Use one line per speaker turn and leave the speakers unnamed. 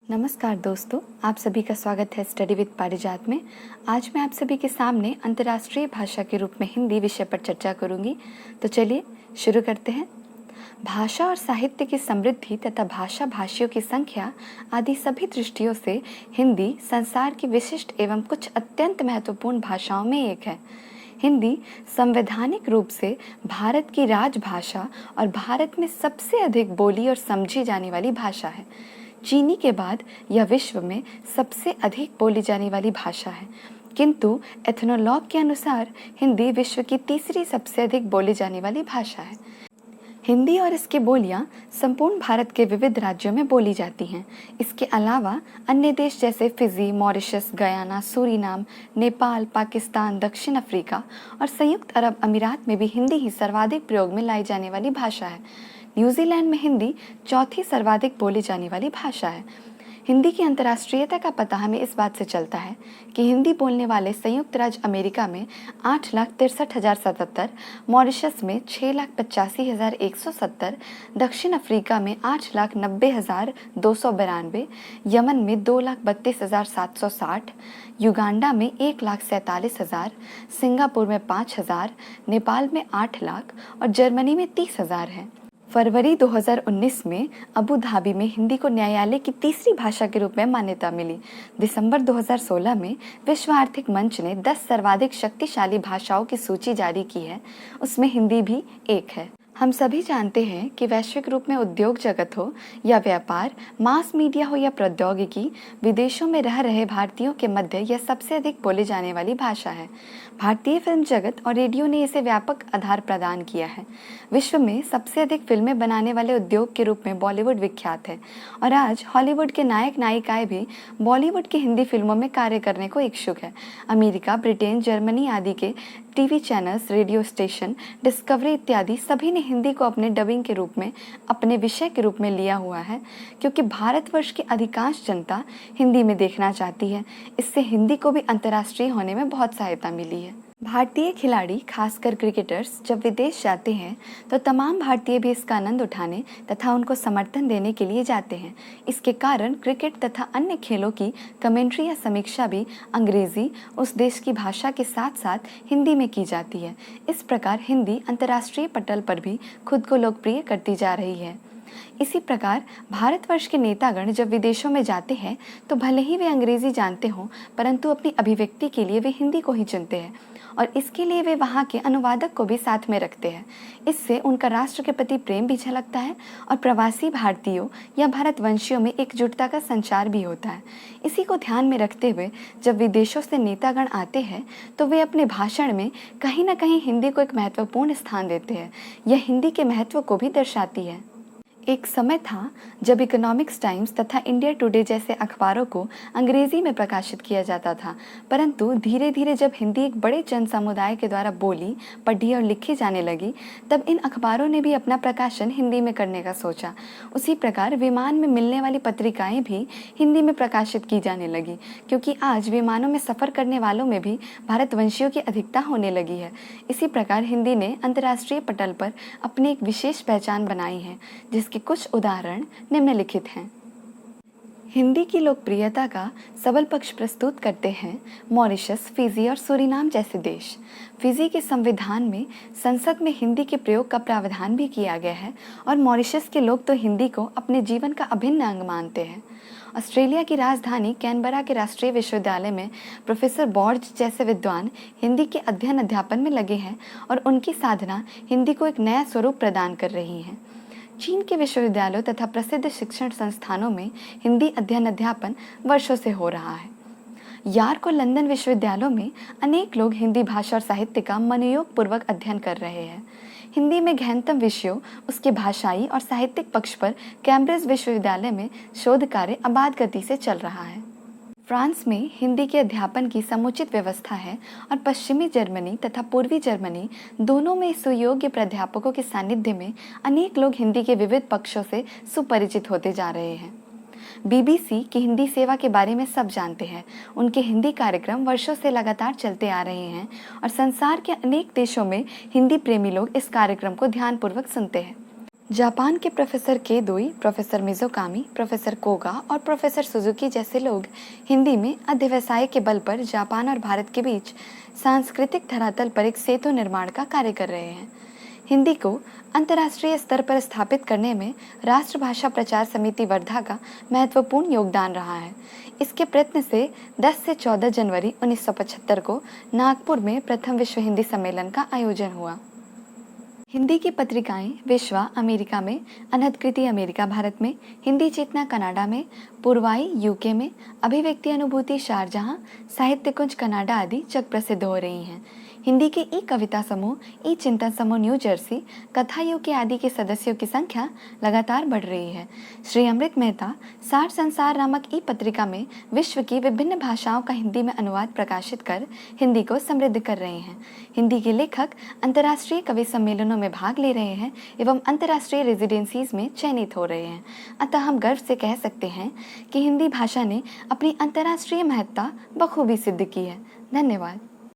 नमस्कार दोस्तों, आप सभी का स्वागत है स्टडी विद पारिजात में। आज मैं आप सभी के सामने अंतर्राष्ट्रीय भाषा के रूप में हिंदी विषय पर चर्चा करूंगी। तो चलिए शुरू करते हैं। भाषा और साहित्य की समृद्धि तथा भाषा भाषियों की संख्या आदि सभी दृष्टियों से हिंदी संसार की विशिष्ट एवं कुछ अत्यंत महत्वपूर्ण भाषाओं में एक है। हिंदी संवैधानिक रूप से भारत की राजभाषा और भारत में सबसे अधिक बोली और समझी जाने वाली भाषा है। चीनी के बाद यह विश्व में सबसे अधिक बोली जाने वाली भाषा है, किंतु एथनोलॉग के अनुसार हिंदी विश्व की तीसरी सबसे अधिक बोली जाने वाली भाषा है। हिंदी और इसकी बोलियां संपूर्ण भारत के विविध राज्यों में बोली जाती हैं। इसके अलावा अन्य देश जैसे Fiji, Mauritius, Guyana, Suriname, Nepal, Pakistan, दक्षिण अफ्रीका और संयुक्त अरब अमीरात में भी हिंदी ही सर्वाधिक प्रयोग में लाई जाने वाली भाषा है। न्यूजीलैंड में हिंदी चौथी सर्वाधिक बोली जाने वाली भाषा है। हिंदी की अंतर्राष्ट्रीयता का पता हमें इस बात से चलता है कि हिंदी बोलने वाले संयुक्त राज्य अमेरिका में 8,63,077, मॉरिशस में 6,85,170, दक्षिण अफ्रीका में 8,90,292, यमन में 2,32,760, युगांडा में 1,47,000, सिंगापुर में 5,000, नेपाल में 8 लाख और जर्मनी में 30,000 है। फरवरी 2019 में अबू धाबी में हिंदी को न्यायालय की तीसरी भाषा के रूप में मान्यता मिली। दिसंबर 2016 में विश्व आर्थिक मंच ने 10 सर्वाधिक शक्तिशाली भाषाओं की सूची जारी की है, उसमें हिंदी भी एक है। हम सभी जानते हैं कि वैश्विक रूप में उद्योग जगत हो या व्यापार, मास मीडिया हो या प्रौद्योगिकी, विदेशों में रह रहे भारतीयों के मध्य यह सबसे अधिक बोली जाने वाली भाषा है। भारतीय फिल्म जगत और रेडियो ने इसे व्यापक आधार प्रदान किया है। विश्व में सबसे अधिक फिल्में बनाने वाले उद्योग के रूप में बॉलीवुड विख्यात है और आज हॉलीवुड के नायक नायिकाएं भी बॉलीवुड की हिंदी फिल्मों में कार्य करने को इच्छुक है। अमेरिका, ब्रिटेन, जर्मनी आदि के TV channels, radio station, discovery इत्यादि सभी ने हिंदी को अपने डबिंग के रूप में, अपने विषय के रूप में लिया हुआ है, क्योंकि भारतवर्ष की अधिकांश जनता हिंदी में देखना चाहती है। इससे हिंदी को भी अंतर्राष्ट्रीय होने में बहुत सहायता मिली है। भारतीय खिलाड़ी, खासकर क्रिकेटर्स, जब विदेश जाते हैं तो तमाम भारतीय भी इसका आनंद उठाने तथा उनको समर्थन देने के लिए जाते हैं। इसके कारण क्रिकेट तथा अन्य खेलों की कमेंट्री या समीक्षा भी अंग्रेजी, उस देश की भाषा के साथ साथ हिंदी में की जाती है। इस प्रकार हिंदी अंतर्राष्ट्रीय पटल पर भी खुद को लोकप्रिय करती जा रही है। इसी प्रकार भारतवर्ष के नेतागण जब विदेशों में जाते हैं तो भले ही वे अंग्रेजी जानते हों, परंतु अपनी अभिव्यक्ति के लिए वे हिंदी को ही चुनते हैं और इसके लिए वे वहाँ के अनुवादक को भी साथ में रखते हैं। इससे उनका राष्ट्र के प्रति प्रेम भी झलकता है और प्रवासी भारतीयों या भारतवंशियों में एकजुटता का संचार भी होता है। इसी को ध्यान में रखते हुए जब विदेशों से नेतागण आते हैं तो वे अपने भाषण में कहीं न कहीं हिंदी को एक महत्वपूर्ण स्थान देते हैं। यह हिंदी के महत्व को भी दर्शाती है। एक समय था जब इकोनॉमिक्स टाइम्स तथा इंडिया टुडे जैसे अखबारों को अंग्रेजी में प्रकाशित किया जाता था, परंतु धीरे धीरे जब हिंदी एक बड़े जन समुदाय के द्वारा बोली, पढ़ी और लिखी जाने लगी, तब इन अखबारों ने भी अपना प्रकाशन हिंदी में करने का सोचा। उसी प्रकार विमान में मिलने वाली पत्रिकाएं भी हिंदी में प्रकाशित की जाने लगी, क्योंकि आज विमानों में सफ़र करने वालों में भी भारतवंशियों की अधिकता होने लगी है। इसी प्रकार हिंदी ने अंतर्राष्ट्रीय पटल पर अपनी एक विशेष पहचान बनाई है, जिसके कुछ उदाहरण निम्नलिखित हैं। हिंदी की लोकप्रियता का सबल पक्ष प्रस्तुत करते हैं मॉरिशस, फिजी और सूरीनाम जैसे देश। फिजी के संविधान में संसद में हिंदी के प्रयोग का प्रावधान भी किया गया है और मॉरिशस के लोग तो हिंदी को अपने जीवन का अभिन्न अंग मानते हैं। ऑस्ट्रेलिया की राजधानी कैनबरा के राष्ट्रीय विश्वविद्यालय में प्रोफेसर बॉर्ज जैसे विद्वान हिंदी के अध्ययन अध्यापन में लगे हैं और उनकी साधना हिंदी को एक नया स्वरूप प्रदान कर रही है। चीन के विश्वविद्यालयों तथा प्रसिद्ध शिक्षण संस्थानों में हिंदी अध्ययन अध्यापन वर्षों से हो रहा है। यार्क और लंदन विश्वविद्यालयों में अनेक लोग हिंदी भाषा और साहित्य का मनोयोग पूर्वक अध्ययन कर रहे हैं। हिंदी में गहनतम विषयों, उसके भाषाई और साहित्यिक पक्ष पर कैम्ब्रिज विश्वविद्यालय में शोध कार्य अबाध गति से चल रहा है। फ्रांस में हिंदी के अध्यापन की समुचित व्यवस्था है और पश्चिमी जर्मनी तथा पूर्वी जर्मनी दोनों में सुयोग्य प्राध्यापकों के सानिध्य में अनेक लोग हिंदी के विविध पक्षों से सुपरिचित होते जा रहे हैं। बीबीसी की हिंदी सेवा के बारे में सब जानते हैं। उनके हिंदी कार्यक्रम वर्षों से लगातार चलते आ रहे हैं और संसार के अनेक देशों में हिंदी प्रेमी लोग इस कार्यक्रम को ध्यानपूर्वक सुनते हैं। जापान के प्रोफेसर केदोई, प्रोफेसर मिज़ोकामी, प्रोफेसर कोगा और प्रोफेसर सुजुकी जैसे लोग हिंदी में अध्यवसाय के बल पर जापान और भारत के बीच सांस्कृतिक धरातल पर एक सेतु निर्माण का कार्य कर रहे हैं। हिंदी को अंतर्राष्ट्रीय स्तर पर स्थापित करने में राष्ट्रभाषा प्रचार समिति वर्धा का महत्वपूर्ण योगदान रहा है। इसके प्रयत्न से 10 से 14 जनवरी 1975 को नागपुर में प्रथम विश्व हिंदी सम्मेलन का आयोजन हुआ। हिंदी की पत्रिकाएं विश्वा अमेरिका में, अनहदकृति अमेरिका भारत में, हिंदी चेतना कनाडा में, पूर्वाई यूके में, अभिव्यक्ति अनुभूति शारजहां, साहित्य कुंज कनाडा आदि जग प्रसिद्ध हो रही हैं। हिंदी के ई कविता समूह, ई चिंतन समूह न्यू जर्सी, कथा यूके आदि के सदस्यों की संख्या लगातार बढ़ रही है। श्री अमृत मेहता सार संसार नामक ई पत्रिका में विश्व की विभिन्न भाषाओं का हिंदी में अनुवाद प्रकाशित कर हिंदी को समृद्ध कर रहे हैं। हिंदी के लेखक अंतर्राष्ट्रीय कवि सम्मेलनों में भाग ले रहे हैं एवं अंतर्राष्ट्रीय रेजिडेंसीज में चयनित हो रहे हैं। अतः हम गर्व से कह सकते हैं कि हिंदी भाषा ने अपनी अंतर्राष्ट्रीय महत्ता बखूबी सिद्ध की है। धन्यवाद।